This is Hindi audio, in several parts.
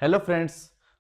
Hello friends,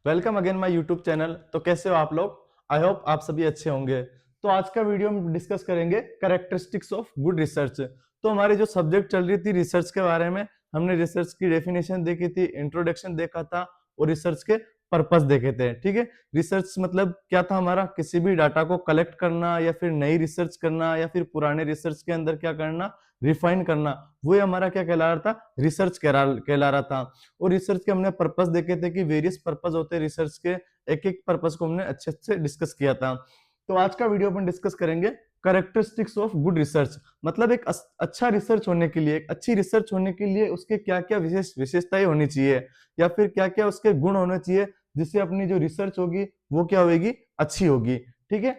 welcome again my YouTube channel. तो कैसे हो आप लोग? आई होप आप सभी अच्छे होंगे। तो आज का वीडियो हम डिस्कस करेंगे कैरेक्टरिस्टिक्स ऑफ गुड रिसर्च। तो हमारी जो सब्जेक्ट चल रही थी रिसर्च के बारे में, हमने रिसर्च की डेफिनेशन देखी थी, इंट्रोडक्शन देखा था और रिसर्च के पर्पस देखे थे। ठीक है, रिसर्च मतलब क्या था हमारा? किसी भी डाटा को कलेक्ट करना या फिर नई रिसर्च करना या फिर पुराने रिसर्च के अंदर क्या करना, रिफाइन करना। वो हमारा क्या कहला रहा था? रिसर्च कहला रहा था। और रिसर्च के हमने पर्पस देखे थे कि वेरियस पर्पस होते हैं रिसर्च के, एक एक पर्पस को हमने अच्छे से डिस्कस किया था। तो आज का वीडियो अपन डिस्कस करेंगे कैरेक्टरिस्टिक्स ऑफ गुड रिसर्च। मतलब एक अच्छा रिसर्च होने के लिए, एक अच्छी रिसर्च होने के लिए उसके क्या क्या विशेषताएं होनी चाहिए या फिर क्या क्या उसके गुण होने चाहिए, जिससे अपनी जो रिसर्च होगी वो क्या होगी? अच्छी होगी। ठीक है,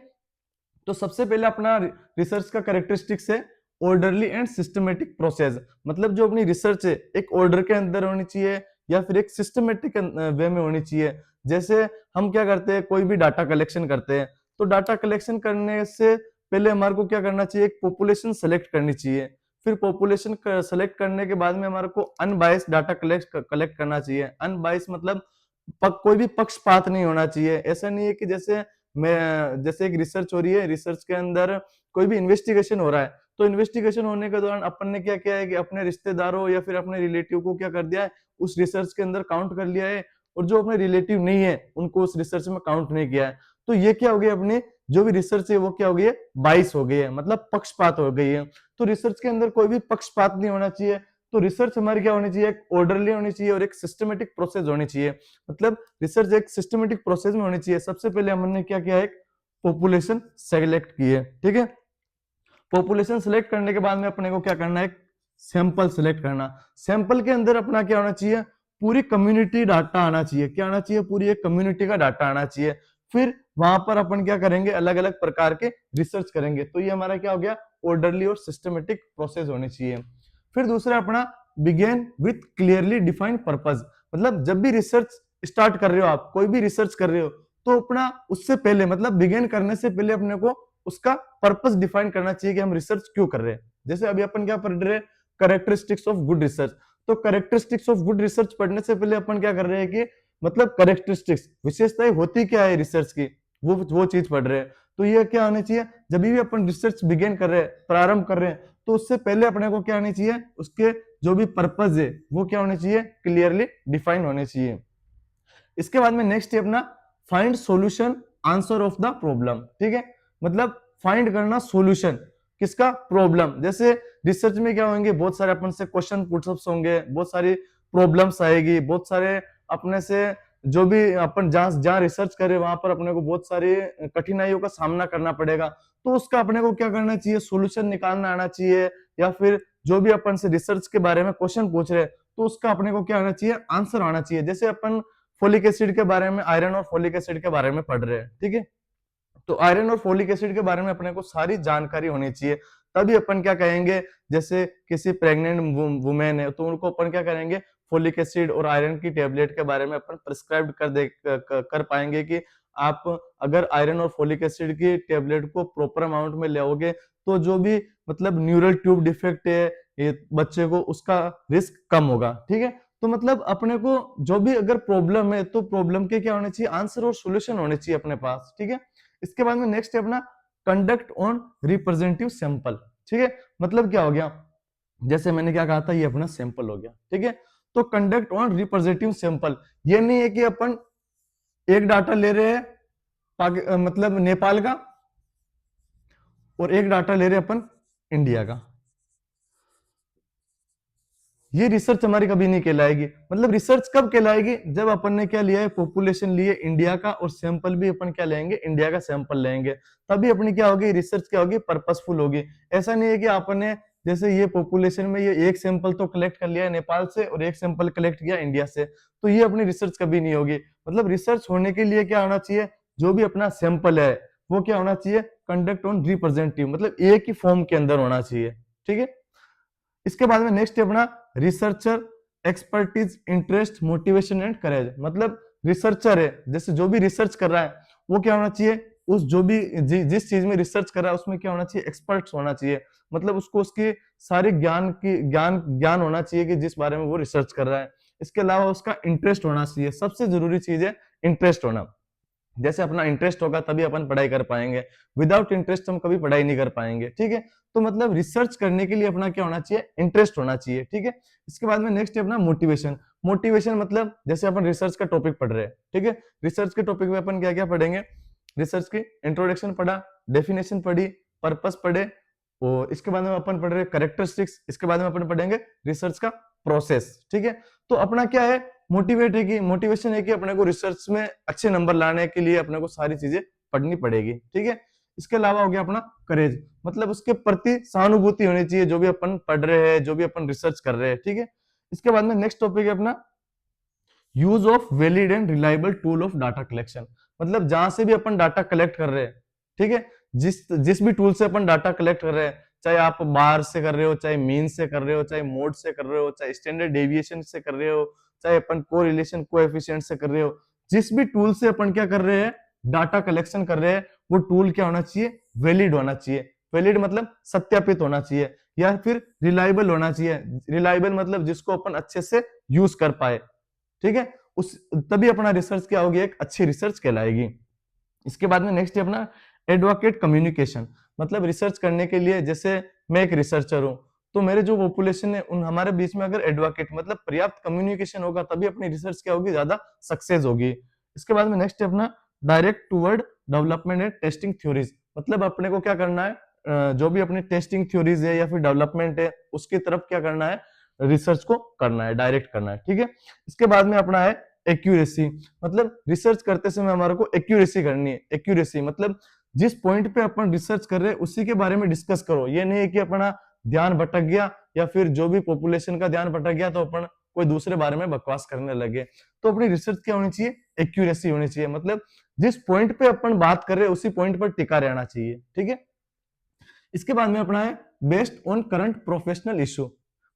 तो सबसे पहले अपना रिसर्च का कैरेक्टरिस्टिक्स है ऑर्डरली एंड सिस्टमेटिक प्रोसेस। मतलब जो अपनी रिसर्च है एक ऑर्डर के अंदर होनी चाहिए या फिर एक सिस्टमेटिक वे में होनी चाहिए। जैसे हम क्या करते हैं, कोई भी डाटा कलेक्शन करते हैं, तो डाटा कलेक्शन करने से पहले हमारे को क्या करना चाहिए? एक पॉपुलेशन सेलेक्ट करनी चाहिए। फिर पॉपुलेशन सेलेक्ट करने के बाद में हमारे को अनबायस्ड डाटा कलेक्ट करना चाहिए। अनबायस्ड मतलब कोई भी पक्षपात नहीं होना चाहिए। ऐसा नहीं है कि जैसे एक रिसर्च हो रही है, रिसर्च के अंदर कोई भी इन्वेस्टिगेशन हो रहा है, तो इन्वेस्टिगेशन होने के दौरान अपन ने क्या किया है कि अपने रिश्तेदारों या फिर अपने रिलेटिव को क्या कर दिया है, उस रिसर्च के अंदर काउंट कर लिया है, और जो अपने रिलेटिव नहीं है उनको उस रिसर्च में काउंट नहीं किया है। तो ये क्या हो गया, अपनी जो भी रिसर्च है वो क्या हो गई है? बाइस हो गई है, मतलब पक्षपात हो गई है। तो रिसर्च के अंदर कोई भी पक्षपात नहीं होना चाहिए। तो रिसर्च हमारी क्या होनी चाहिए? एक ऑर्डरली होनी चाहिए और एक सिस्टमेटिक प्रोसेस होनी चाहिए। मतलब रिसर्च एक सिस्टमेटिक प्रोसेस में होनी चाहिए। सबसे पहले हमने क्या किया? एक पॉपुलेशन सेलेक्ट की है। ठीक है, पॉपुलेशन सेलेक्ट करने के बाद में अपने को क्या करना है? एक सैंपल सेलेक्ट करना। सैंपल के अंदर अपना क्या होना चाहिए? पूरी कम्युनिटी डाटा आना चाहिए। क्या आना चाहिए? पूरी एक कम्युनिटी का डाटा आना चाहिए। फिर वहां पर अपन क्या करेंगे? अलग अलग प्रकार के रिसर्च करेंगे। तो ये हमारा क्या हो गया? ऑर्डरली और सिस्टमेटिक प्रोसेस होनी चाहिए। फिर दूसरा अपना begin with clearly defined purpose. मतलब जब भी रिसर्च स्टार्ट कर रहे हो, आप कोई भी रिसर्च कर रहे हो, तो अपना उससे पहले मतलब बिगेन करने से पहले अपने को उसका पर्पस डिफाइन करना चाहिए कि हम रिसर्च क्यों कर रहे हैं। जैसे अभी अपन क्या पढ़ रहे हैं? Characteristics of good research. तो कैरेक्टरिस्टिक्स ऑफ गुड रिसर्च पढ़ने से पहले अपन क्या कर रहे हैं कि मतलब कैरेक्टरिस्टिक्स, विशेषताएं होती क्या है रिसर्च की, वो चीज पढ़ रहे हैं। तो ये क्या होनी चाहिए? जब भी अपन रिसर्च बिगेन कर रहे हैं, प्रारंभ कर रहे हैं, तो उससे पहले अपने को क्या होनी चाहिए? उसके जो भी पर्पज है वो क्या होने चाहिए? क्लियरली डिफाइन होने चाहिए। इसके बाद में नेक्स्ट है अपना find solution answer of the problem. ठीक है, मतलब फाइंड करना सॉल्यूशन किसका? प्रॉब्लम। जैसे रिसर्च में क्या होंगे? बहुत सारे अपन से क्वेश्चन पुटअप्स होंगे, बहुत सारी प्रॉब्लम्स आएगी, बहुत सारे अपने से जो भी अपन जहां जहां रिसर्च करे वहां पर अपने को बहुत सारी कठिनाइयों का सामना करना पड़ेगा। तो उसका अपने को क्या करना चाहिए? सॉल्यूशन निकालना आना चाहिए। या फिर जो भी अपन से रिसर्च के बारे में क्वेश्चन पूछ रहे हैं, तो उसका अपने को क्या आना चाहिए? आंसर आना चाहिए। जैसे अपन फोलिक एसिड के बारे में, आयरन और फोलिक एसिड के बारे में पढ़ रहे हैं। ठीक है, तो आयरन और फोलिक एसिड के बारे में अपने को सारी जानकारी होनी चाहिए। तभी अपन क्या कहेंगे? जैसे किसी प्रेग्नेंट वुमेन है तो उनको अपन क्या करेंगे? फोलिक एसिड और आयरन की टेबलेट के बारे में अपन प्रिस्क्राइब कर पाएंगे कि आप अगर आयरन और फोलिक एसिड की टेबलेट को प्रॉपर अमाउंट में लोगे तो जो भी मतलब न्यूरल ट्यूब डिफेक्ट है ये बच्चे को, उसका रिस्क कम होगा। ठीक है, तो मतलब अपने को जो भी अगर प्रॉब्लम है तो प्रॉब्लम के क्या होने चाहिए? आंसर और सॉल्यूशन होने चाहिए अपने पास। ठीक है, इसके बाद में नेक्स्ट है अपना कंडक्ट ऑन रिप्रेजेंटेटिव सैंपल। ठीक है, मतलब क्या हो गया? जैसे मैंने क्या कहा था, ये अपना सैंपल हो गया। ठीक है, तो कंडक्ट ऑन रिप्रेजेंटेटिव सैंपल ये नहीं है कि अपन एक डाटा ले रहे हैं मतलब नेपाल का और एक डाटा ले रहे हैं अपन इंडिया का। ये रिसर्च हमारी कभी नहीं कहलाएगी। मतलब रिसर्च कब कहलाएगी? जब अपन ने क्या लिया है? पॉपुलेशन लिए इंडिया का और सैंपल भी अपन क्या लेंगे? इंडिया का सैंपल लेंगे। तभी अपनी क्या होगी? रिसर्च क्या होगी? पर्पसफुल होगी। ऐसा नहीं है कि आपने जैसे ये पॉपुलेशन में ये एक सैंपल तो कलेक्ट कर लिया है नेपाल से और एक सैंपल कलेक्ट किया इंडिया से, तो ये अपनी रिसर्च कभी नहीं होगी। मतलब रिसर्च होने के लिए क्या होना चाहिए? जो भी अपना सैंपल है वो क्या होना चाहिए? कंडक्ट ऑन रिप्रेजेंटेटिव, मतलब एक ही फॉर्म के अंदर होना चाहिए। ठीक है, इसके बाद में नेक्स्ट है अपना researcher expertise interest motivation and courage. मतलब रिसर्चर है, जैसे जो भी रिसर्च कर रहा है वो क्या होना चाहिए? उस जो भी जिस चीज में रिसर्च कर रहा है उसमें क्या होना चाहिए? एक्सपर्ट्स होना चाहिए। मतलब उसको उसके सारे ज्ञान की ज्ञान ज्ञान होना चाहिए कि जिस बारे में वो रिसर्च कर रहा है। इसके अलावा उसका इंटरेस्ट होना चाहिए, सबसे जरूरी चीज है इंटरेस्ट होना। जैसे अपना इंटरेस्ट होगा तभी अपन पढ़ाई कर पाएंगे, विदाउट इंटरेस्ट हम कभी पढ़ाई नहीं कर पाएंगे, ठीक है। तो मतलब रिसर्च करने के लिए अपना क्या होना चाहिए, इंटरेस्ट होना चाहिए, ठीक है। इसके बाद में नेक्स्ट है अपना मोटिवेशन। मोटिवेशन मतलब जैसे अपन रिसर्च का टॉपिक पढ़ रहे हैं, ठीक है, रिसर्च के टॉपिक में अपन क्या क्या पढ़ेंगे, रिसर्च की इंट्रोडक्शन पढ़ा, डेफिनेशन पढ़ी, पर्पस पढ़े, और इसके बाद में अपन पढ़ रहे कैरेक्टरिस्टिक्स, इसके बाद में अपन पढ़ेंगे रिसर्च का प्रोसेस, ठीक है। तो अपना क्या है, मोटिवेट है कि मोटिवेशन है कि अपने को रिसर्च में अच्छे नंबर लाने के लिए अपने को सारी चीजें पढ़नी पड़ेगी, ठीक है। इसके अलावा हो गया अपना करेज, मतलब उसके प्रति सहानुभूति होनी चाहिए, जो भी अपन पढ़ रहे हैं, जो भी अपन रिसर्च कर रहे हैं, ठीक है। इसके बाद में नेक्स्ट टॉपिक है अपना use of valid and reliable tool of data collection. मतलब जहां से भी अपन डाटा कलेक्ट कर रहे हैं, ठीक है, जिस जिस भी टूल से अपन डाटा कलेक्ट कर रहे हैं, चाहे आप बार से कर रहे हो, चाहे मीन से कर रहे हो, चाहे मोड से कर रहे हो, चाहे स्टैंडर्ड डेविएशन से कर रहे हो, चाहे अपन कोरिलेशन कोएफिशिएंट से कर रहे हो, जिस भी टूल से अपन क्या कर रहे हैं, डाटा कलेक्शन कर रहे हैं, वो टूल क्या होना चाहिए, वैलिड होना चाहिए। वैलिड मतलब सत्यापित होना चाहिए, या फिर रिलायबल होना चाहिए। रिलायबल मतलब जिसको अपन अच्छे से यूज कर पाए, ठीक है, उस तभी अपना रिसर्च क्या होगी, एक अच्छी रिसर्च कहलाएगी। इसके बाद में नेक्स्ट है अपना एडवोकेट कम्युनिकेशन। मतलब रिसर्च करने के लिए, जैसे मैं एक रिसर्चर हूं, तो मेरे जो पॉपुलेशन है उन हमारे बीच में अगर एडवोकेट मतलब पर्याप्त कम्युनिकेशन होगा, तभी अपनी रिसर्च क्या होगी, ज्यादा सक्सेस होगी। इसके बाद में नेक्स्ट है अपना direct toward development and testing theories. मतलब अपने को क्या करना है, जो भी अपनी टेस्टिंग थ्योरीज है या फिर डेवलपमेंट है, उसकी तरफ क्या करना है, रिसर्च को करना है, डायरेक्ट करना है, ठीक है। इसके बाद में अपना है एक्यूरेसी। मतलब रिसर्च करते समय हमारे को एक्यूरेसी करनी है। एक्यूरेसी मतलब जिस पॉइंट पे अपन रिसर्च कर रहे हैं उसी के बारे में डिस्कस करो। ये नहीं है कि अपना ध्यान भटक गया या फिर जो भी पॉपुलेशन का ध्यान भटक गया तो अपन कोई दूसरे बारे में बकवास करने लगे। तो अपनी रिसर्च क्या होनी चाहिए, एक्यूरेसी होनी चाहिए। मतलब जिस पॉइंट पे अपन बात कर रहे हैं उसी पॉइंट पर टिका रहना चाहिए, ठीक है। इसके बाद में अपना है based on current professional issue.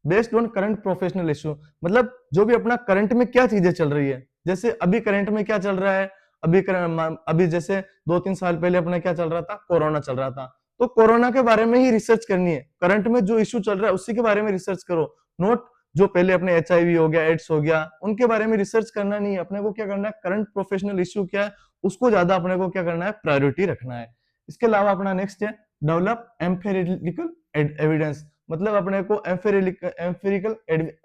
Based on current professional issue मतलब जो भी अपना करंट में क्या चीजें चल रही है, जैसे अभी करंट में क्या चल रहा है, अभी जैसे 2-3 साल पहले अपना क्या चल रहा था, कोरोना चल रहा था, तो कोरोना के बारे में ही रिसर्च करनी है। करंट में जो इशू चल रहा है उसी के बारे में रिसर्च करो, नोट जो पहले अपने HIV हो गया, एड्स हो गया, उनके बारे में रिसर्च करना नहीं है। अपने को क्या करना है, करंट प्रोफेशनल इशू क्या है उसको ज्यादा अपने को क्या करना है, प्रायोरिटी रखना है। इसके अलावा अपना नेक्स्ट है डेवलप एम्पेरिकल एविडेंस। मतलब अपने को एम्पेरिकल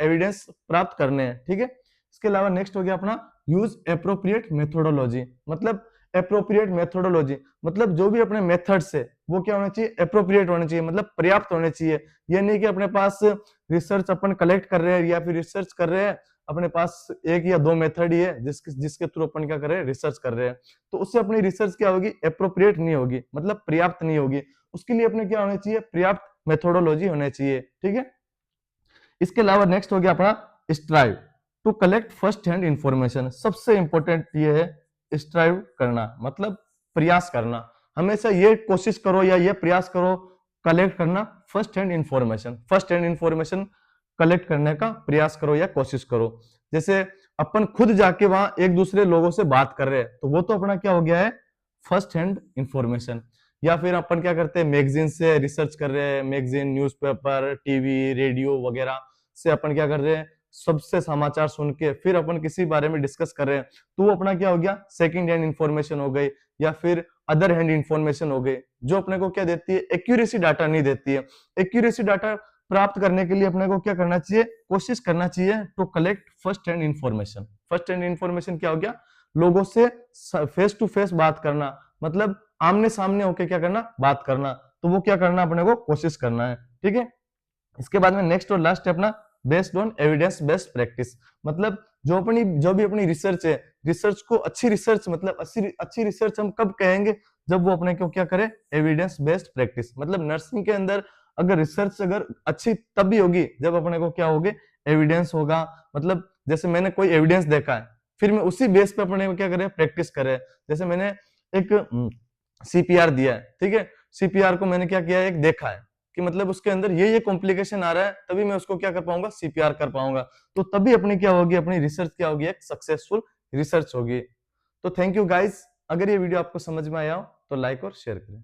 एविडेंस प्राप्त करने हैं, ठीक है। इसके अलावा नेक्स्ट हो गया अपना यूज एप्रोप्रिएट मेथोडोलॉजी। मतलब एप्रोप्रिएट मेथोडोलॉजी मतलब जो भी अपने मेथड्स है वो क्या होना चाहिए, एप्रोप्रिएट होने चाहिए, मतलब पर्याप्त होने चाहिए। ये नहीं कि अपने पास रिसर्च अपन कलेक्ट कर रहे हैं या फिर रिसर्च कर रहे हैं, अपने पास 1 या 2 मेथड ही है जिसके थ्रू अपन क्या कर रहे हैं, रिसर्च कर रहे हैं, तो उससे अपनी रिसर्च क्या होगी, एप्रोप्रिएट नहीं होगी, मतलब पर्याप्त नहीं होगी। उसके लिए अपने क्या होना चाहिए, पर्याप्त मेथोडोलॉजी होने चाहिए, ठीक है। इसके अलावा नेक्स्ट हो गया अपना strive to collect first hand information. सबसे इंपॉर्टेंट ये है स्ट्राइव करना, मतलब प्रयास करना। हमेशा ये कोशिश करो या ये प्रयास करो कलेक्ट करना first hand information. First hand information collect करने का प्रयास करो या कोशिश करो। जैसे अपन खुद जाके वहां एक दूसरे लोगों से बात कर रहे हैं तो वो तो अपना क्या हो गया है, फर्स्ट हैंड इंफॉर्मेशन। या फिर अपन क्या करते हैं, मैगजीन से रिसर्च कर रहे हैं, मैगजीन, न्यूज़पेपर, टीवी, रेडियो वगैरह से अपन क्या कर रहे हैं, सबसे समाचार सुन के फिर अपन किसी बारे में डिस्कस कर रहे हैं, तो वो अपना क्या हो गया, सेकंड हैंड इंफॉर्मेशन हो गई या फिर अदर हैंड इंफॉर्मेशन हो गई, जो अपने को क्या देती है, एक्यूरेसी डाटा नहीं देती है। एक्यूरेसी डाटा प्राप्त करने के लिए अपने को क्या करना चाहिए, कोशिश करना चाहिए to collect first hand information. First hand information क्या हो गया, लोगों से फेस टू फेस बात करना, मतलब आमने सामने होके क्या करना, बात करना, तो वो क्या करना, अपने को कोशिश करना है, ठीक है। इसके बाद में नेक्स्ट और लास्ट है अपना based on evidence based practice. मतलब जो भी अपनी रिसर्च है, रिसर्च को अच्छी रिसर्च, मतलब अच्छी रिसर्च हम कब कहेंगे, जब वो अपने को क्या करे, एविडेंस बेस्ड प्रैक्टिस। मतलब नर्सिंग के अंदर अगर रिसर्च अगर अच्छी तब भी होगी जब अपने को क्या होगे, एविडेंस होगा। मतलब जैसे मैंने कोई एविडेंस देखा है, फिर मैं उसी बेस पे अपने को क्या करे, प्रैक्टिस करे। जैसे मैंने एक CPR दिया है, ठीक है, CPR को मैंने क्या किया है, एक देखा है कि मतलब उसके अंदर ये कॉम्प्लिकेशन आ रहा है, तभी मैं उसको क्या कर पाऊंगा, CPR कर पाऊंगा। तो तभी अपनी क्या होगी, अपनी रिसर्च क्या होगी, एक सक्सेसफुल रिसर्च होगी। तो थैंक यू गाइस, अगर ये वीडियो आपको समझ में आया हो तो लाइक और शेयर करें।